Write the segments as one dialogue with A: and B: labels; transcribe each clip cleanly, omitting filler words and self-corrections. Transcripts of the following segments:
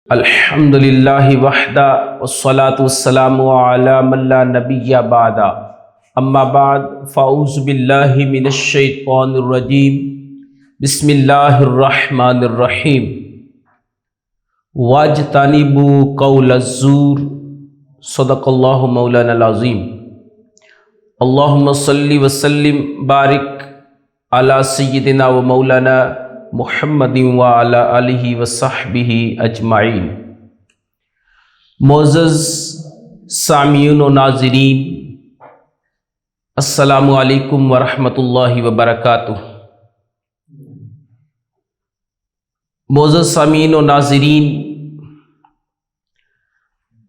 A: الحمدللہ وحدہ والصلاة والسلام علی من لا نبی بعد اما بعد فاعوذ باللہ من الشیطان الرجیم بسم اللہ الرحمن الرحیم واجتنبوا قول الزور صدق اللہ مولانا العظیم اللہم صلی وسلم بارک علی سیدنا و مولانا محمد وعلی آلہ وصحبہ اجمعین۔ معزز سامعین و ناظرین، السلام علیکم ورحمۃ اللہ وبرکاتہ۔ معزز سامعین و ناظرین،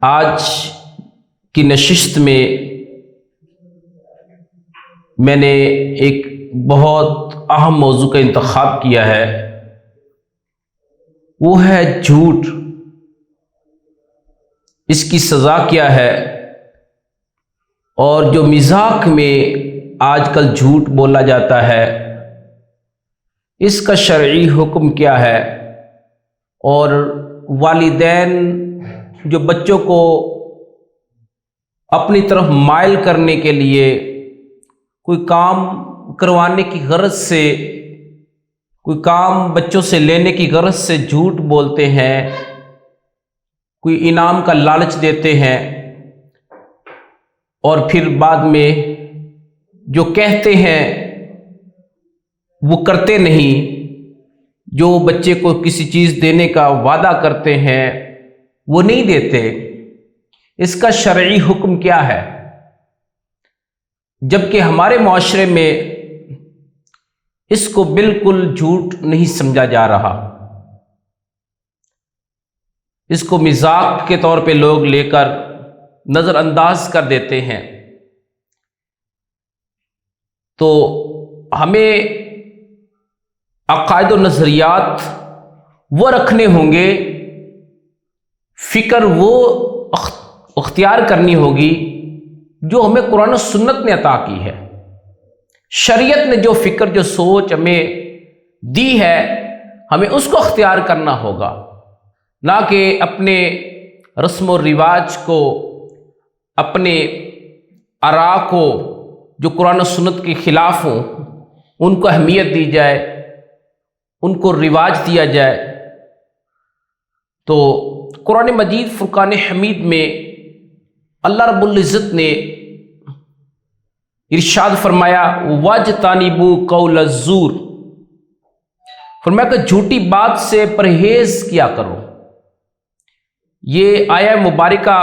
A: آج کی نشست میں میں نے ایک بہت اہم موضوع کا انتخاب کیا ہے، وہ ہے جھوٹ۔ اس کی سزا کیا ہے، اور جو مذاق میں آج کل جھوٹ بولا جاتا ہے اس کا شرعی حکم کیا ہے، اور والدین جو بچوں کو اپنی طرف مائل کرنے کے لیے کوئی کام کروانے کی غرض سے، کوئی کام بچوں سے لینے کی غرض سے جھوٹ بولتے ہیں، کوئی انعام کا لالچ دیتے ہیں، اور پھر بعد میں جو کہتے ہیں وہ کرتے نہیں، جو بچے کو کسی چیز دینے کا وعدہ کرتے ہیں وہ نہیں دیتے۔ اس کا شرعی حکم کیا ہے؟ جبکہ ہمارے معاشرے میں اس کو بالکل جھوٹ نہیں سمجھا جا رہا، اس کو مذاق کے طور پہ لوگ لے کر نظر انداز کر دیتے ہیں۔ تو ہمیں عقائد و نظریات وہ رکھنے ہوں گے، فکر وہ اختیار کرنی ہوگی جو ہمیں قرآن و سنت نے عطا کی ہے۔ شریعت نے جو فکر، جو سوچ ہمیں دی ہے، ہمیں اس کو اختیار کرنا ہوگا، نہ کہ اپنے رسم و رواج کو، اپنے آراء کو جو قرآن و سنت کے خلاف ہوں ان کو اہمیت دی جائے، ان کو رواج دیا جائے۔ تو قرآن مجید فرقان حمید میں اللہ رب العزت نے ارشاد فرمایا وَاجْتَنِبُوا قَوْلَ الزُّورِ، فرمایا کہ جھوٹی بات سے پرہیز کیا کرو۔ یہ آیہ مبارکہ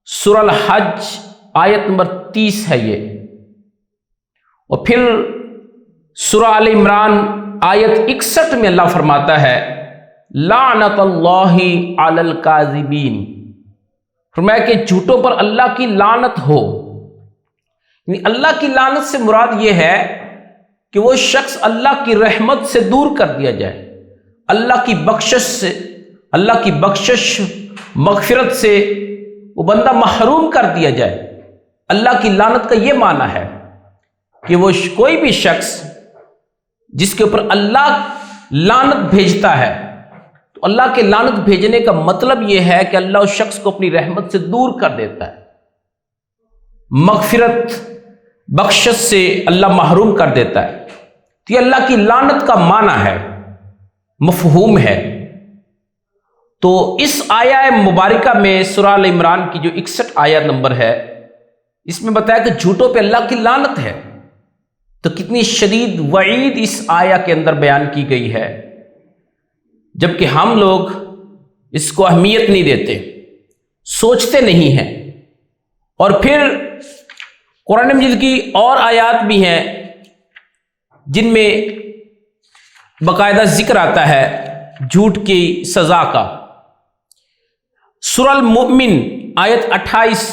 A: سورہ الحج آیت نمبر 30 ہے یہ، اور پھر سورہ آل عمران آیت 61 میں اللہ فرماتا ہے لعنت اللہ علی الکاذبین، فرمایا کہ جھوٹوں پر اللہ کی لعنت ہو۔ یعنی اللہ کی لعنت سے مراد یہ ہے کہ وہ شخص اللہ کی رحمت سے دور کر دیا جائے، اللہ کی بخشش سے، اللہ کی بخشش مغفرت سے وہ بندہ محروم کر دیا جائے۔ اللہ کی لعنت کا یہ معنی ہے کہ وہ کوئی بھی شخص جس کے اوپر اللہ لعنت بھیجتا ہے، تو اللہ کے لعنت بھیجنے کا مطلب یہ ہے کہ اللہ اس شخص کو اپنی رحمت سے دور کر دیتا ہے، مغفرت بخشش سے اللہ محروم کر دیتا ہے۔ تو یہ اللہ کی لعنت کا معنی ہے، مفہوم ہے۔ تو اس آیہ مبارکہ میں سورہ آل عمران کی جو 61 آیہ نمبر ہے، اس میں بتایا کہ جھوٹوں پہ اللہ کی لعنت ہے۔ تو کتنی شدید وعید اس آیہ کے اندر بیان کی گئی ہے، جبکہ ہم لوگ اس کو اہمیت نہیں دیتے، سوچتے نہیں ہیں۔ اور پھر قرآن مجید کی اور آیات بھی ہیں جن میں باقاعدہ ذکر آتا ہے جھوٹ کی سزا کا۔ سورہ المؤمن آیت 28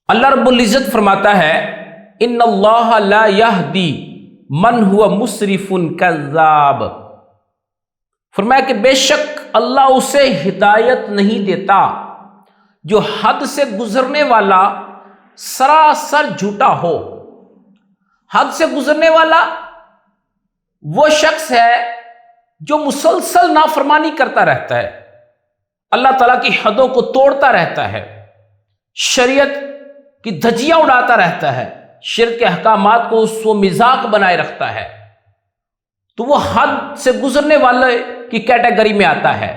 A: اللہ رب العزت فرماتا ہے ان اللہ لا یہدی من ہوا مسرف کذاب، فرمایا کہ بے شک اللہ اسے ہدایت نہیں دیتا جو حد سے گزرنے والا سراسر جھوٹا ہو۔ حد سے گزرنے والا وہ شخص ہے جو مسلسل نافرمانی کرتا رہتا ہے، اللہ تعالیٰ کی حدوں کو توڑتا رہتا ہے، شریعت کی دھجیاں اڑاتا رہتا ہے، شرک کے احکامات کو اس و مذاق بنائے رکھتا ہے، تو وہ حد سے گزرنے والے کی کیٹیگری میں آتا ہے۔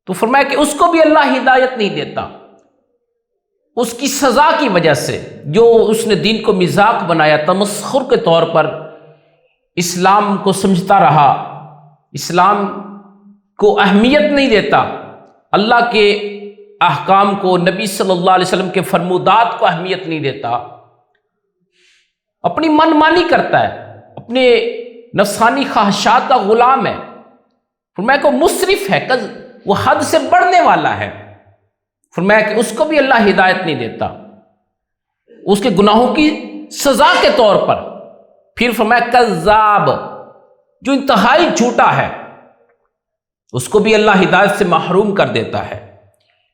A: تو فرمایا کہ اس کو بھی اللہ ہدایت نہیں دیتا، اس کی سزا کی وجہ سے، جو اس نے دین کو مذاق بنایا، تمسخر کے طور پر اسلام کو سمجھتا رہا، اسلام کو اہمیت نہیں دیتا، اللہ کے احکام کو، نبی صلی اللہ علیہ وسلم کے فرمودات کو اہمیت نہیں دیتا، اپنی من مانی کرتا ہے، اپنے نفسانی خواہشات کا غلام ہے، فرمایا کہ مسرف ہے، وہ حد سے بڑھنے والا ہے، فرمایا کہ اس کو بھی اللہ ہدایت نہیں دیتا، اس کے گناہوں کی سزا کے طور پر۔ پھر فرمایا کذاب، جو انتہائی جھوٹا ہے، اس کو بھی اللہ ہدایت سے محروم کر دیتا ہے۔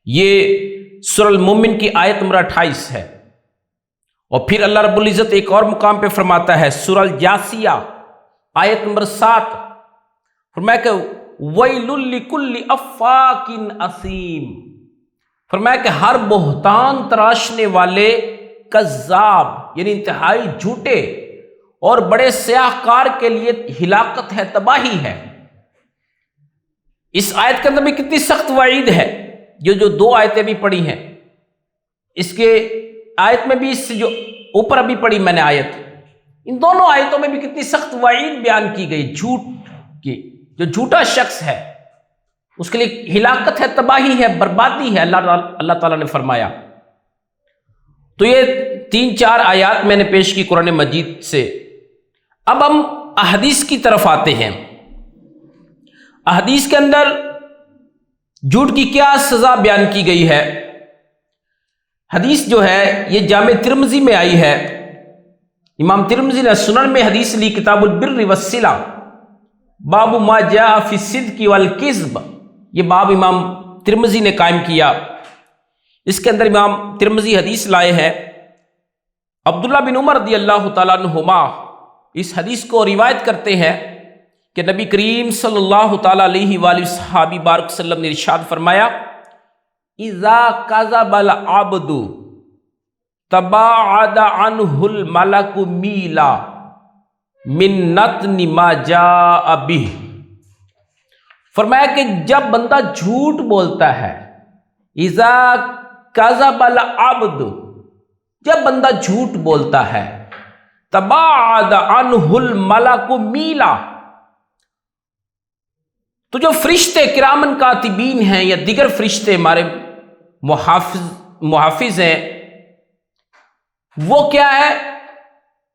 A: یہ سورہ المومن کی آیت نمبر 28 ہے۔ اور پھر اللہ رب العزت ایک اور مقام پہ فرماتا ہے، سورہ الجاسیہ آیت نمبر 7، فرمایا کہ وَيْلٌ لِكُلِّ أَفَّاكٍ أَثِيمٍ، فرمایا کہ ہر بہتان تراشنے والے کذاب، یعنی انتہائی جھوٹے اور بڑے سیاہ کار کے لیے ہلاکت ہے، تباہی ہے۔ اس آیت کے اندر بھی کتنی سخت وعید ہے، جو دو آیتیں بھی پڑھی ہیں، اس کے آیت میں بھی، اس سے جو اوپر ابھی پڑھی میں نے آیت، ان دونوں آیتوں میں بھی کتنی سخت وعید بیان کی گئی جھوٹ کی۔ جو جھوٹا شخص ہے اس کے لیے ہلاکت ہے، تباہی ہے، بربادی ہے، اللہ تعالیٰ نے فرمایا۔ تو یہ 3-4 آیات میں نے پیش کی قرآن مجید سے۔ اب ہم احادیث کی طرف آتے ہیں۔ احادیث کے اندر جھوٹ کی کیا سزا بیان کی گئی ہے؟ حدیث جو ہے یہ جامع ترمذی میں آئی ہے، امام ترمذی نے سنن میں حدیث لی، کتاب البر والصلہ، باب ما جاء فی الصدق والکذب، یہ باب امام ترمذی نے قائم کیا۔ اس کے اندر امام ترمذی حدیث لائے ہیں، عبداللہ بن عمر رضی اللہ تعالیٰ عنہما اس حدیث کو روایت کرتے ہیں کہ نبی کریم صلی اللہ تعالیٰ علیہ وآلہ صحابی بارک وسلم نے ارشاد فرمایا، اذا کذب العبد تباعد عنہ الملک میلا من نتن ما جاء بہ، فرمایا کہ جب بندہ جھوٹ بولتا ہے، اذا کذب العبد، جب بندہ جھوٹ بولتا ہے، تباعد عنہ الملک میلا، تو جو فرشتے کرامن کاتبین ہیں یا دیگر فرشتے ہمارے محافظ ہیں، وہ کیا ہے،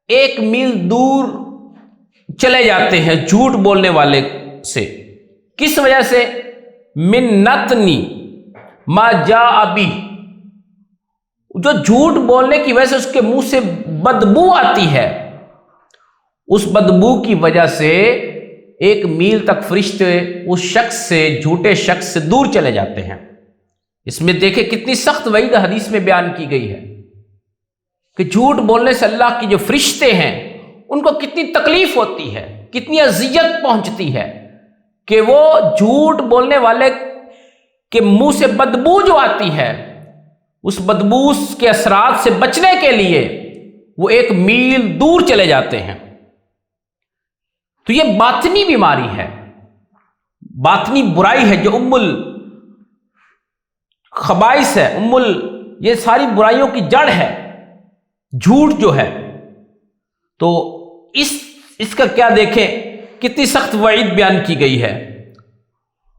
A: 1 میل دور چلے جاتے ہیں جھوٹ بولنے والے سے۔ کس وجہ سے؟ من نتنی ما جاء بہ، جو جھوٹ بولنے کی وجہ سے اس کے منہ سے بدبو آتی ہے، اس بدبو کی وجہ سے 1 میل تک فرشتے اس شخص سے، جھوٹے شخص سے دور چلے جاتے ہیں۔ اس میں دیکھیں کتنی سخت وعید حدیث میں بیان کی گئی ہے کہ جھوٹ بولنے سے اللہ کی جو فرشتے ہیں ان کو کتنی تکلیف ہوتی ہے، کتنی اذیت پہنچتی ہے، کہ وہ جھوٹ بولنے والے کے منہ سے بدبو جو آتی ہے، اس بدبو کے اثرات سے بچنے کے لیے وہ 1 میل دور چلے جاتے ہیں۔ تو یہ باطنی بیماری ہے، باطنی برائی ہے، جو خبائث ہے، یہ ساری برائیوں کی جڑ ہے جھوٹ جو ہے۔ تو اس کا کیا دیکھیں کتنی سخت وعید بیان کی گئی ہے۔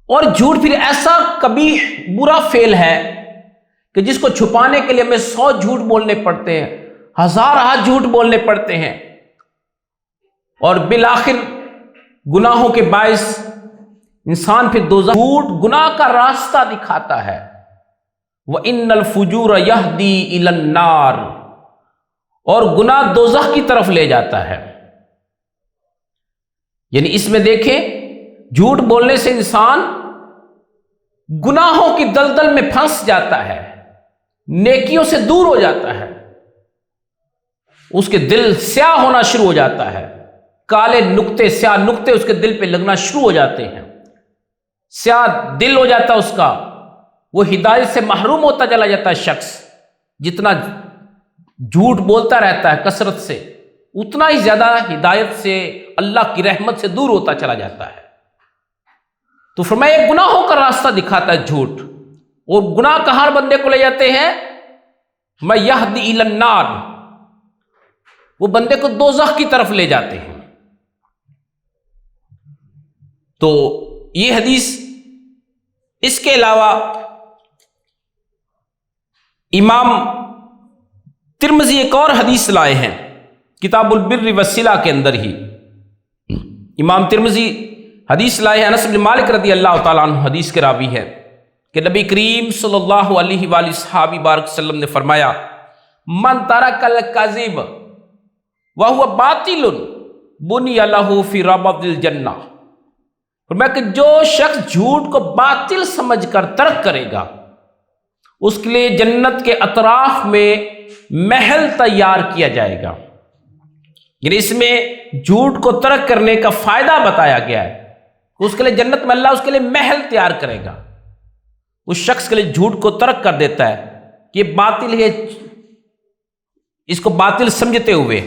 A: اور جھوٹ پھر ایسا قبیح برا فعل ہے کہ جس کو چھپانے کے لیے ہمیں 100 جھوٹ بولنے پڑتے ہیں، 1000 جھوٹ بولنے پڑتے ہیں، اور بالآخر گناہوں کے باعث انسان پھر دوزخ، جھوٹ گناہ کا راستہ دکھاتا ہے۔ وَإِنَّ الْفُجُورَ يَهْدِي إِلَى النَّارِ، اور گناہ دوزخ کی طرف لے جاتا ہے۔ یعنی اس میں دیکھیں جھوٹ بولنے سے انسان گناہوں کی دلدل میں پھنس جاتا ہے، نیکیوں سے دور ہو جاتا ہے، اس کے دل سیاہ ہونا شروع ہو جاتا ہے، کالے نقطے، سیاہ نقطے اس کے دل پہ لگنا شروع ہو جاتے ہیں، سیاہ دل ہو جاتا ہے اس کا، وہ ہدایت سے محروم ہوتا چلا جاتا ہے شخص۔ جتنا جھوٹ بولتا رہتا ہے کثرت سے، اتنا ہی زیادہ ہدایت سے، اللہ کی رحمت سے دور ہوتا چلا جاتا ہے۔ تو فرمایا یہ گناہوں کا راستہ دکھاتا ہے جھوٹ، اور گناہ کہاں بندے کو لے جاتے ہیں؟ میں یہدی الی النار، وہ بندے کو دوزخ کی طرف لے جاتے ہیں۔ تو یہ حدیث، اس کے علاوہ امام ترمذی ایک اور حدیث لائے ہیں کتاب البر والصلہ کے اندر ہی۔ امام ترمذی حدیث لائے ہیں، انس بن مالک رضی اللہ تعالیٰ عنہ حدیث کے راوی ہے کہ نبی کریم صلی اللہ علیہ وآلہ صحابہ بارک وسلم نے فرمایا من ترک الکذب وہو باطل بنی لہ فی ربض الجنہ، فرمایا کہ جو شخص جھوٹ کو باطل سمجھ کر ترک کرے گا، اس کے لیے جنت کے اطراف میں محل تیار کیا جائے گا۔ یعنی اس میں جھوٹ کو ترک کرنے کا فائدہ بتایا گیا ہے، اس کے لیے جنت میں اللہ اس کے لیے محل تیار کرے گا۔ اس شخص کے لیے جھوٹ کو ترک کر دیتا ہے کہ یہ باطل ہے، اس کو باطل سمجھتے ہوئے۔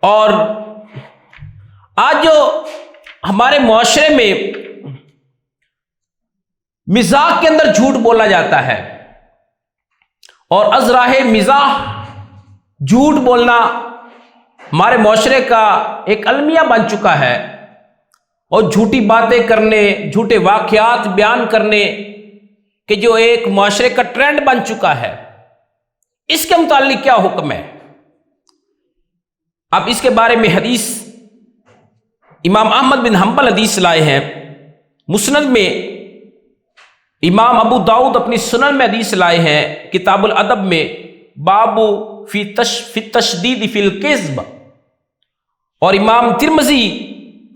A: اور آج جو ہمارے معاشرے میں مزاح کے اندر جھوٹ بولا جاتا ہے، اور از راہ مزاح جھوٹ بولنا ہمارے معاشرے کا ایک المیہ بن چکا ہے، اور جھوٹی باتیں کرنے، جھوٹے واقعات بیان کرنے کہ جو ایک معاشرے کا ٹرینڈ بن چکا ہے، اس کے متعلق کیا حکم ہے؟ اب اس کے بارے میں حدیث امام احمد بن حنبل حدیث لائے ہیں مسند میں، امام ابو داؤد اپنی سنن میں حدیث لائے ہیں کتاب الادب میں، باب فی التشدید فی الکذب، اور امام ترمذی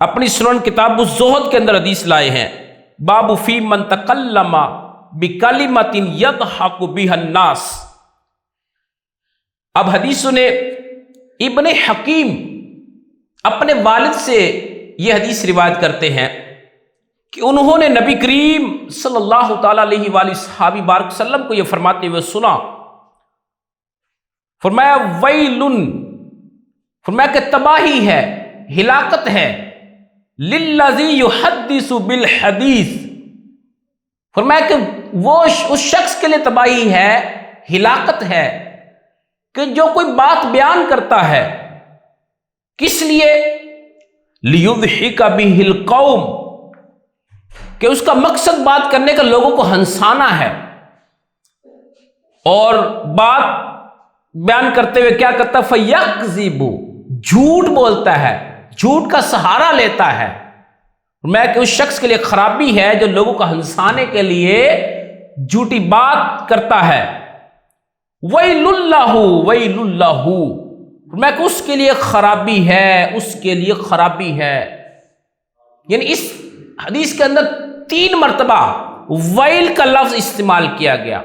A: اپنی سنن کتاب الزہد کے اندر حدیث لائے ہیں باب فی من تکلم بکلمۃ یضحک بها الناس۔ اب حدیث سنے، ابن حکیم اپنے والد سے یہ حدیث روایت کرتے ہیں کہ انہوں نے نبی کریم صلی اللہ تعالی علیہ وآلہ صحابہ بارک وسلم کو یہ فرماتے ہوئے سنا، فرمایا ویل، فرمایا کہ تباہی ہے، ہلاکت ہے، للذی یحدث بالحدیث، فرمایا کہ وہ اس شخص کے لیے تباہی ہے، ہلاکت ہے کہ جو کوئی بات بیان کرتا ہے، کس لیے؟ لیضحک بہ القوم، کہ اس کا مقصد بات کرنے کا لوگوں کو ہنسانا ہے، اور بات بیان کرتے ہوئے کیا کرتا ہے؟ فیکذب، جھوٹ بولتا ہے، جھوٹ کا سہارا لیتا ہے۔ میں کہ اس شخص کے لیے خرابی ہے جو لوگوں کو ہنسانے کے لیے جھوٹی بات کرتا ہے۔ ویل اللہ، ویل اللہ، میں کہ اس کے لیے خرابی ہے، اس کے لیے خرابی ہے۔ یعنی اس حدیث کے اندر 3 مرتبہ ویل کا لفظ استعمال کیا گیا،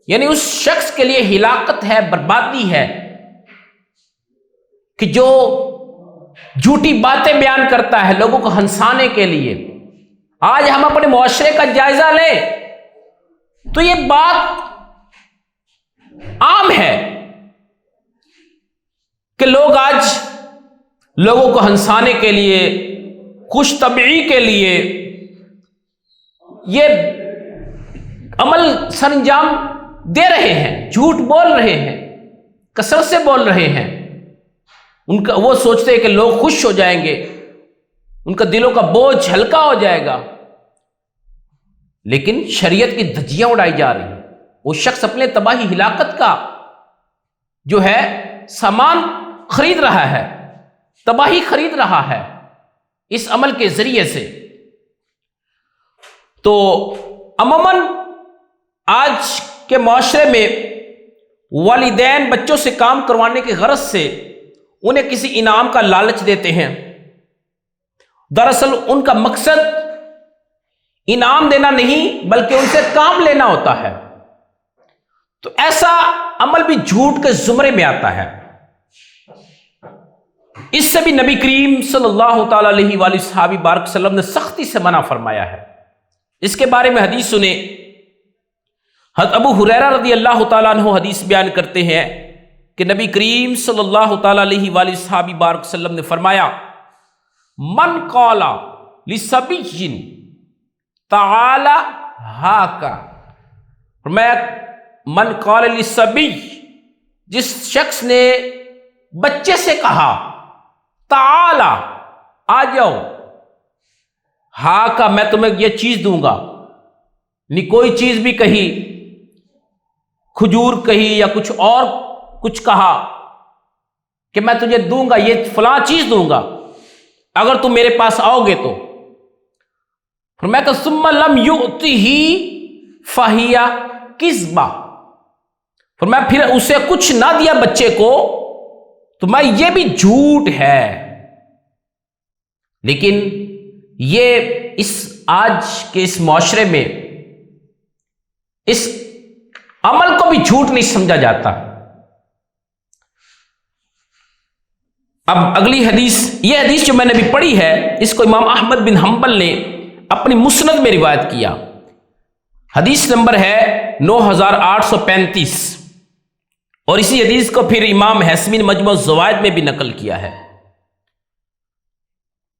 A: یعنی اس شخص کے لیے ہلاکت ہے، بربادی ہے کہ جو جھوٹی باتیں بیان کرتا ہے لوگوں کو ہنسانے کے لیے۔ آج ہم اپنے معاشرے کا جائزہ لیں تو یہ بات عام ہے کہ لوگ آج لوگوں کو ہنسانے کے لیے، خوش طبعی کے لیے یہ عمل سر انجام دے رہے ہیں، جھوٹ بول رہے ہیں، کثرت سے بول رہے ہیں۔ وہ سوچتے ہیں کہ لوگ خوش ہو جائیں گے، ان کا دلوں کا بوجھ ہلکا ہو جائے گا، لیکن شریعت کی دھجیاں اڑائی جا رہی ہیں۔ وہ شخص اپنے تباہی ہلاکت کا جو ہے سامان خرید رہا ہے، تباہی خرید رہا ہے اس عمل کے ذریعے سے۔ تو عموماً آج کے معاشرے میں والدین بچوں سے کام کروانے کی غرض سے انہیں کسی انعام کا لالچ دیتے ہیں، دراصل ان کا مقصد انعام دینا نہیں بلکہ ان سے کام لینا ہوتا ہے۔ تو ایسا عمل بھی جھوٹ کے زمرے میں آتا ہے۔ اس سے بھی نبی کریم صلی اللہ تعالی علیہ وآلہ صحابہ بارک وسلم نے سختی سے منع فرمایا ہے۔ اس کے بارے میں حدیث سنیں، حضرت ابو ہریرہ رضی اللہ تعالیٰ عنہ حدیث بیان کرتے ہیں کہ نبی کریم صلی اللہ تعالی علیہ وآلہ صحابہ بارک وسلم نے فرمایا، من قال لصبی تعالی ہاکا، فرمایا من قال لصبی، جس شخص نے بچے سے کہا تعالی آ جاؤ، ہاکا میں تمہیں یہ چیز دوں گا، نہیں کوئی چیز بھی کہی، کھجور کہی یا کچھ اور کچھ کہا کہ میں تجھے دوں گا، یہ فلاں چیز دوں گا اگر تم میرے پاس آؤ گے تو، فرمایا کہ ثم لم یؤتہ فہی کذبہ، فرمایا پھر اسے کچھ نہ دیا بچے کو تو میں یہ بھی جھوٹ ہے۔ لیکن یہ اس آج کے اس معاشرے میں اس عمل کو بھی جھوٹ نہیں سمجھا جاتا۔ اب اگلی حدیث، یہ حدیث جو میں نے ابھی پڑھی ہے اس کو امام احمد بن حنبل نے اپنی مسند میں روایت کیا، حدیث نمبر ہے 9835، اور اسی حدیث کو پھر امام حیثمی نے مجموع الزوائد میں بھی نقل کیا ہے۔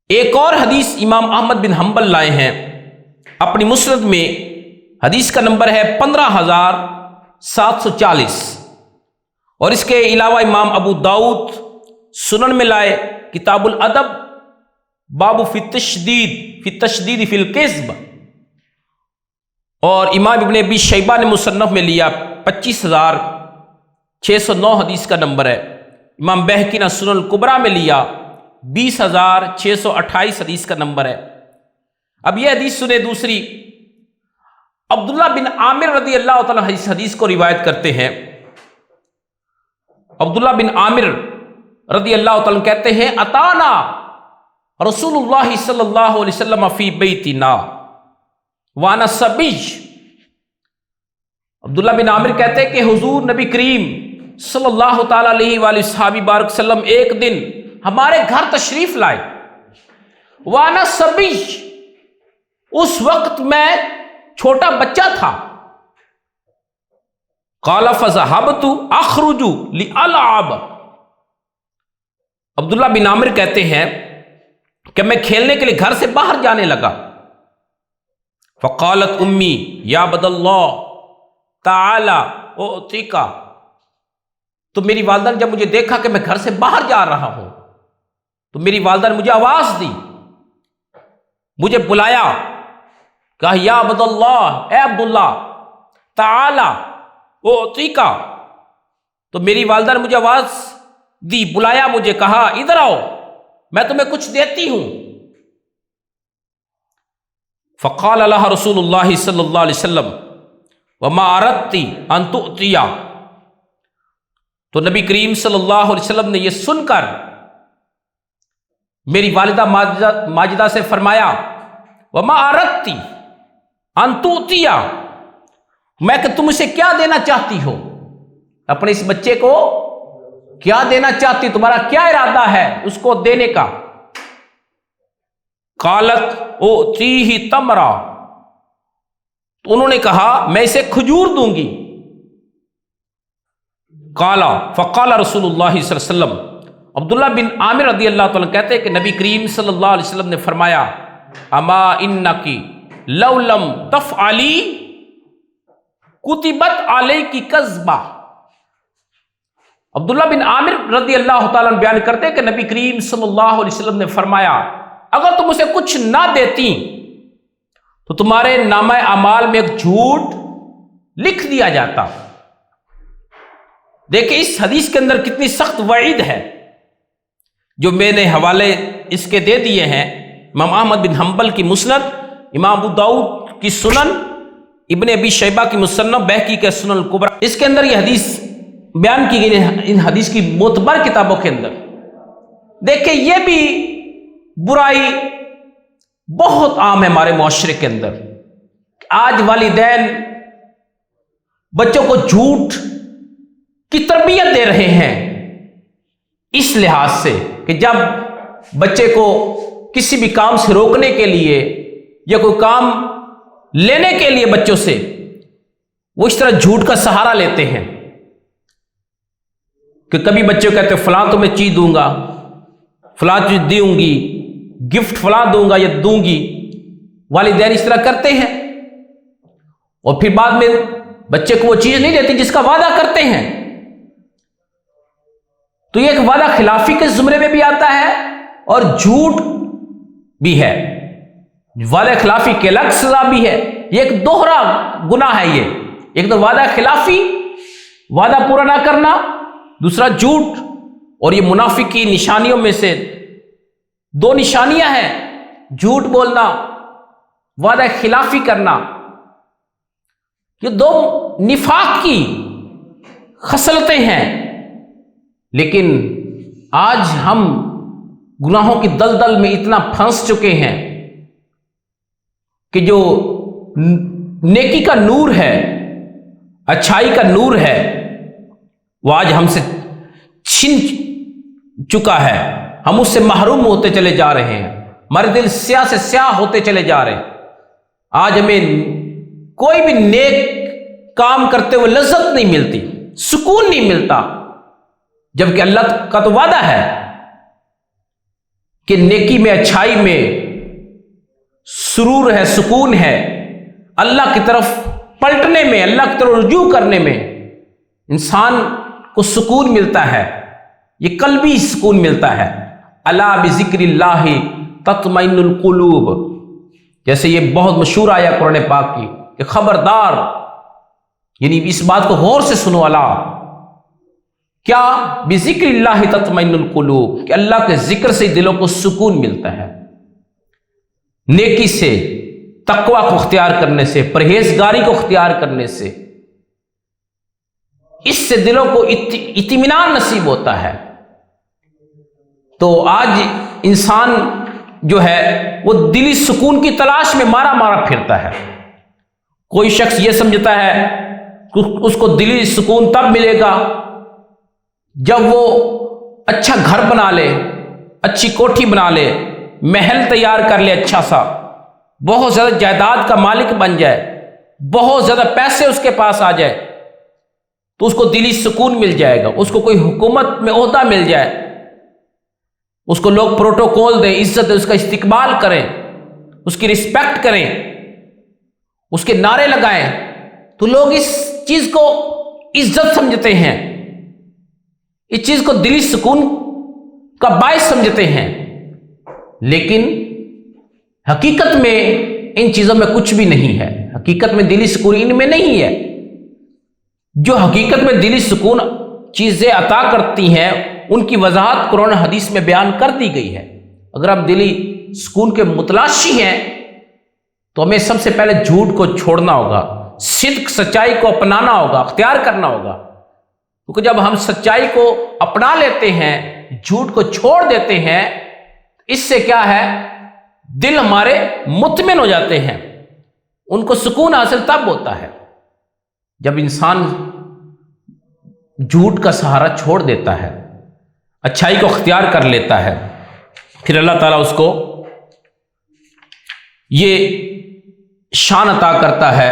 A: ایک اور حدیث امام احمد بن حنبل لائے ہیں اپنی مسند میں، حدیث کا نمبر ہے 15740، اور اس کے علاوہ امام ابو داؤد سنن میں لائے کتاب الادب باب فی التشدید فی الکذب، اور امام ابن ابی شیبہ نے مصنف میں لیا 25609 حدیث کا نمبر ہے، امام بہقی نے سنن الکبریٰ میں لیا 20628 حدیث کا نمبر ہے۔ اب یہ حدیث سنے دوسری، عبداللہ بن عامر رضی اللہ تعالیٰ اس حدیث کو روایت کرتے ہیں۔ عبداللہ بن عامر رضی اللہ تعالیٰ کہتے ہیں اتانا رسول اللہ صلی اللہ علیہ وسلم فی بیتنا وانا صبی، عبداللہ بن عامر کہتے ہیں کہ حضور نبی کریم صلی اللہ تعالی علیہ وآلہ صحابہ بارک وسلم ایک دن ہمارے گھر تشریف لائے، وانا صبی، اس وقت میں چھوٹا بچہ تھا، قال فذهبت اخرج لالعب، عبداللہ بن عامر کہتے ہیں کہ میں کھیلنے کے لیے گھر سے باہر جانے لگا، فقالت امی یا عبد اللہ تعالی اعطیک، تو میری والدہ نے جب مجھے دیکھا کہ میں گھر سے باہر جا رہا ہوں تو میری والدہ نے مجھے آواز دی، مجھے بلایا، کہا یا عبد اللہ، اے عبداللہ، تعالی اعطیک، تو میری والدہ نے مجھے آواز دی، بلایا مجھے، کہا ادھر آؤ میں تمہیں کچھ دیتی ہوں۔ فقال لها رسول اللہ صلی اللہ علیہ وسلم وما اردت ان تؤتی، تو نبی کریم صلی اللہ علیہ وسلم نے یہ سن کر میری والدہ ماجدہ سے فرمایا وما اردت ان تؤتی، میں کہ تم اسے کیا دینا چاہتی ہو، اپنے اس بچے کو کیا دینا چاہتی، تمہارا کیا ارادہ ہے اس کو دینے کا؟ قالت اؤتیہ تمرا، تو انہوں نے کہا میں اسے کھجور دوں گی۔ فقال رسول اللہ صلی اللہ علیہ وسلم، عبداللہ بن عامر رضی اللہ تعالیٰ کہتے ہیں کہ نبی کریم صلی اللہ علیہ وسلم نے فرمایا اما انکی لو لم تفعلی کتبت علیکی کذبہ، عبداللہ بن عامر رضی اللہ تعالیٰ بیان کرتے ہیں کہ نبی کریم صلی اللہ علیہ وسلم نے فرمایا اگر تم اسے کچھ نہ دیتی تو تمہارے نامہ اعمال میں ایک جھوٹ لکھ دیا جاتا۔ دیکھیں اس حدیث کے اندر کتنی سخت وعید ہے، جو میں نے حوالے اس کے دے دیے ہیں، امام احمد بن حنبل کی مسند، امام ابو داؤد کی سنن، ابن ابی شیبہ کی مصنف، بہقی کے سنن الکبریٰ، اس کے اندر یہ حدیث بیان کی گئی ہے ان حدیث کی معتبر کتابوں کے اندر۔ دیکھیں یہ بھی برائی بہت عام ہے ہمارے معاشرے کے اندر، آج والدین بچوں کو جھوٹ کی تربیت دے رہے ہیں، اس لحاظ سے کہ جب بچے کو کسی بھی کام سے روکنے کے لیے یا کوئی کام لینے کے لیے بچوں سے وہ اس طرح جھوٹ کا سہارا لیتے ہیں کہ کبھی بچے کو کہتے ہیں فلاں تو میں چیز دوں گا، فلاں چیز دوں گی، گفٹ فلاں دوں گا یا دوں گی، والدین اس طرح کرتے ہیں اور پھر بعد میں بچے کو وہ چیز نہیں دیتی جس کا وعدہ کرتے ہیں۔ تو یہ ایک وعدہ خلافی کے زمرے میں بھی آتا ہے اور جھوٹ بھی ہے، وعدہ خلافی کے الگ سزا بھی ہے، یہ ایک دوہرا گناہ ہے۔ یہ ایک تو وعدہ خلافی، وعدہ پورا نہ کرنا، دوسرا جھوٹ، اور یہ منافق کی نشانیوں میں سے دو نشانیاں ہیں، جھوٹ بولنا، وعدہ خلافی کرنا۔ یہ دو نفاق کی خصلتیں ہیں، لیکن آج ہم گناہوں کی دلدل میں اتنا پھنس چکے ہیں کہ جو نیکی کا نور ہے، اچھائی کا نور ہے، وہ آج ہم سے چھن چکا ہے، ہم اس سے محروم ہوتے چلے جا رہے ہیں، ہمارے دل سیاہ سے سیاہ ہوتے چلے جا رہے ہیں۔ آج ہمیں کوئی بھی نیک کام کرتے ہوئے لذت نہیں ملتی، سکون نہیں ملتا، جبکہ اللہ کا تو وعدہ ہے کہ نیکی میں، اچھائی میں سرور ہے، سکون ہے، اللہ کی طرف پلٹنے میں، اللہ کی طرف رجوع کرنے میں انسان کو سکون ملتا ہے، یہ قلبی سکون ملتا ہے۔ الا بذکر اللہ تطمئن القلوب، جیسے یہ بہت مشہور آیا قرآن پاک کی کہ خبردار، یعنی اس بات کو غور سے سنو، الا کیا، بذکر اللہ تطمئن القلوب، کہ اللہ کے ذکر سے دلوں کو سکون ملتا ہے، نیکی سے، تقوی کو اختیار کرنے سے، پرہیزگاری کو اختیار کرنے سے، اس سے دلوں کو اطمینان نصیب ہوتا ہے۔ تو آج انسان جو ہے وہ دلی سکون کی تلاش میں مارا مارا پھرتا ہے۔ کوئی شخص یہ سمجھتا ہے کہ اس کو دلی سکون تب ملے گا جب وہ اچھا گھر بنا لے، اچھی کوٹھی بنا لے، محل تیار کر لے، اچھا سا، بہت زیادہ جائیداد کا مالک بن جائے، بہت زیادہ پیسے اس کے پاس آ جائے تو اس کو دلی سکون مل جائے گا، اس کو کوئی حکومت میں عہدہ مل جائے، اس کو لوگ پروٹوکول دیں، عزت دیں، اس کا استقبال کریں، اس کی رسپیکٹ کریں، اس کے نعرے لگائیں، تو لوگ اس چیز کو عزت سمجھتے ہیں، اس چیز کو دلی سکون کا باعث سمجھتے ہیں، لیکن حقیقت میں ان چیزوں میں کچھ بھی نہیں ہے، حقیقت میں دلی سکون ان میں نہیں ہے۔ جو حقیقت میں دلی سکون چیزیں عطا کرتی ہیں ان کی وضاحت قرآن حدیث میں بیان کر دی گئی ہے۔ اگر آپ دلی سکون کے متلاشی ہیں تو ہمیں سب سے پہلے جھوٹ کو چھوڑنا ہوگا، صدق، سچائی کو اپنانا ہوگا، اختیار کرنا ہوگا، کیونکہ جب ہم سچائی کو اپنا لیتے ہیں، جھوٹ کو چھوڑ دیتے ہیں، اس سے کیا ہے، دل ہمارے مطمئن ہو جاتے ہیں، ان کو سکون حاصل تب ہوتا ہے جب انسان جھوٹ کا سہارا چھوڑ دیتا ہے، اچھائی کو اختیار کر لیتا ہے، پھر اللہ تعالیٰ اس کو یہ شان عطا کرتا ہے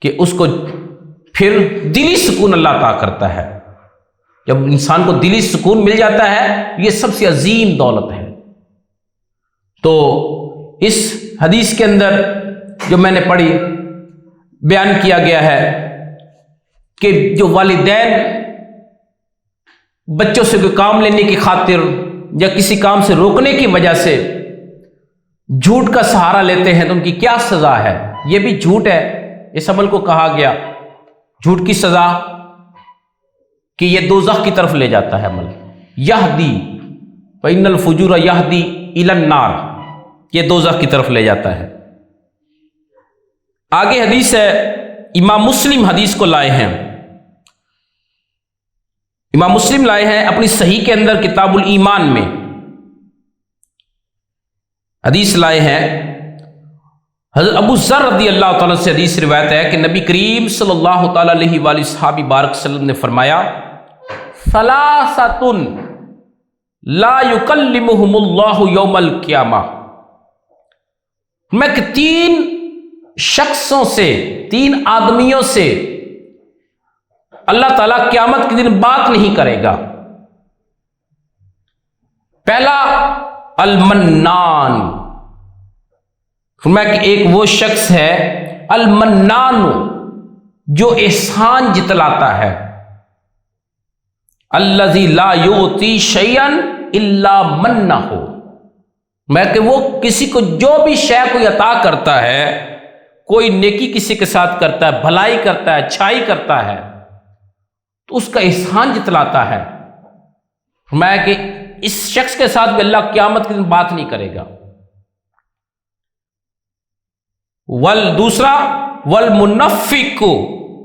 A: کہ اس کو پھر دلی سکون اللہ عطا کرتا ہے۔ جب انسان کو دلی سکون مل جاتا ہے یہ سب سے عظیم دولت ہے۔ تو اس حدیث کے اندر جو میں نے پڑھی، بیان کیا گیا ہے کہ جو والدین بچوں سے کوئی کام لینے کی خاطر یا کسی کام سے روکنے کی وجہ سے جھوٹ کا سہارا لیتے ہیں تو ان کی کیا سزا ہے، یہ بھی جھوٹ ہے، اس عمل کو کہا گیا جھوٹ کی سزا کہ یہ دوزخ کی طرف لے جاتا ہے عمل، یہدی فإن الفجور یہدی الی النار، یہ دوزخ کی طرف لے جاتا ہے۔ آگے حدیث ہے، امام مسلم حدیث کو لائے ہیں، امام مسلم لائے ہیں اپنی صحیح کے اندر کتاب الایمان میں حدیث لائے ہیں، حضرت ابو ذر رضی اللہ تعالیٰ سے حدیث روایت ہے کہ نبی کریم صلی اللہ تعالیٰ علیہ وآلہ صحابی بارک وسلم نے فرمایا، ثلاثۃ لا یکلمہم اللہ یوم القیامہ، میں کہ 3 شخصوں سے، 3 آدمیوں سے اللہ تعالیٰ قیامت کے دن بات نہیں کرے گا۔ پہلا المنان، میں کہ ایک وہ شخص ہے المنان جو احسان جتلاتا ہے، الذی لا یعطی شیئا الا منہ، میں کہ وہ کسی کو جو بھی شے کوئی عطا کرتا ہے، کوئی نیکی کسی کے ساتھ کرتا ہے، بھلائی کرتا ہے، اچھائی کرتا ہے، تو اس کا احسان جتلاتا ہے۔ میں کہ اس شخص کے ساتھ بھی اللہ قیامت کے دن بات نہیں کرے گا۔ دوسرا والمنفق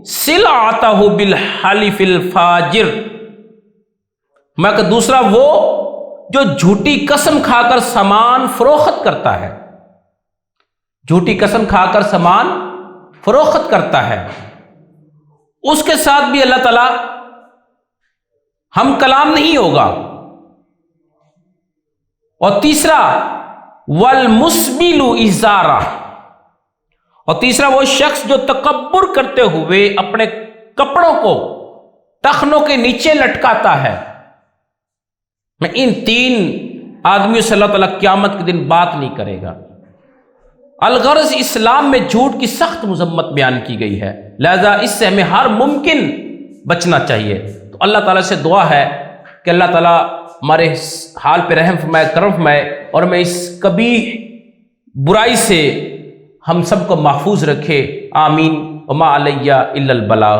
A: سلعتہ بالحلف الفاجر، میں کہ دوسرا وہ جو جھوٹی قسم کھا کر سامان فروخت کرتا ہے، جھوٹی قسم کھا کر سامان فروخت کرتا ہے، اس کے ساتھ بھی اللہ تعالی ہم کلام نہیں ہوگا۔ اور تیسرا والمسبل ازارہ، اور تیسرا وہ شخص جو تکبر کرتے ہوئے اپنے کپڑوں کو ٹخنوں کے نیچے لٹکاتا ہے، میں ان 3 آدمیوں سے اللہ تعالیٰ قیامت کے دن بات نہیں کرے گا۔ الغرض اسلام میں جھوٹ کی سخت مذمت بیان کی گئی ہے، لہذا اس سے ہمیں ہر ممکن بچنا چاہیے۔ تو اللہ تعالیٰ سے دعا ہے کہ اللہ تعالیٰ ہمارے اس حال پہ رحم فرمائے، کرم فرمائے، اور میں اس قبیح برائی سے ہم سب کو محفوظ رکھے، آمین۔ وما علیہ الا البلاغ۔